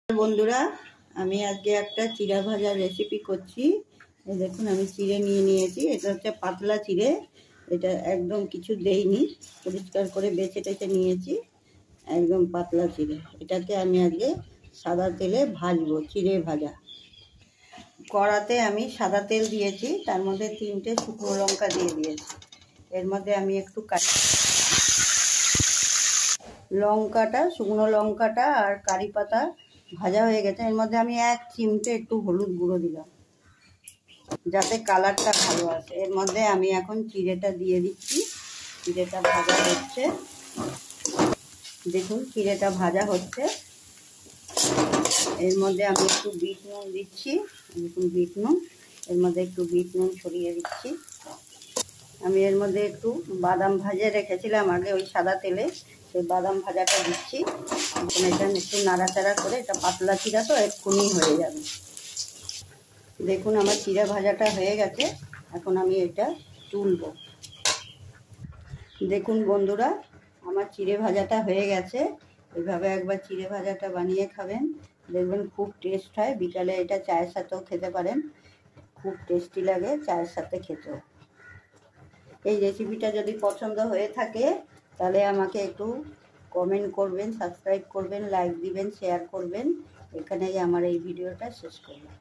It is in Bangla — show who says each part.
Speaker 1: বন্ধুরা, আমি আজকে একটা চিড়া ভাজার রেসিপি করছি। এই দেখুন, আমি চিড়ে নিয়ে নিয়েছি। এটা হচ্ছে পাতলা চিড়ে, এটা একদম কিছু দেইনি, পরিষ্কার করে বেছে টেছে নিয়েছি। একদম পাতলা চিড়ে, এটাকে আমি আজকে সাদা তেলে ভাজবো, চিড়ে ভাজা। কড়াতে আমি সাদা তেল দিয়েছি, তার মধ্যে 3টে শুকনো লঙ্কা দিয়ে দিয়েছি। এর মধ্যে আমি একটু শুকনো লঙ্কাটা আর কারি পাতা ভাজা হয়ে গেছে। এর মধ্যে আমি 1 চিমটে একটু হলুদ গুঁড়ো দিলাম, যাতে কালারটা ভালো আসে। এর মধ্যে আমি এখন চিড়েটা দিয়ে দিচ্ছি। চিড়েটা ভাজা হচ্ছে, দেখুন চিড়েটা ভাজা হচ্ছে। এর মধ্যে আমি একটু বিট নুন দিচ্ছি, দেখুন বিট নুন। এর মধ্যে একটু বিট নুন ছড়িয়ে দিচ্ছি। আমি এর মধ্যে একটু বাদাম ভাজা রেখেছিলাম আগে ওই সাদা তেলে, সেই বাদাম ভাজাটা দিচ্ছি। এখন এটা একটু নাড়াচাড়া করে, এটা পাতলা চিড়া তো এক্ষুনি হয়ে যাবে। দেখুন আমার চিড়া ভাজাটা হয়ে গেছে, এখন আমি এটা তুলব। দেখুন বন্ধুরা, আমার চিড়ে ভাজাটা হয়ে গেছে। এইভাবে একবার চিড়ে ভাজাটা বানিয়ে খাবেন, দেখবেন খুব টেস্ট হয়। বিকালে এটা চায়ের সাথেও খেতে পারেন, খুব টেস্টি লাগে চায়ের সাথে খেতেও। এই রেসিপিটা যদি পছন্দ হয়ে থাকে তাহলে আমাকে একটু কমেন্ট করবেন, সাবস্ক্রাইব করবেন, লাইক দিবেন, শেয়ার করবেন। এখানেই আমার এই ভিডিওটা শেষ করলাম।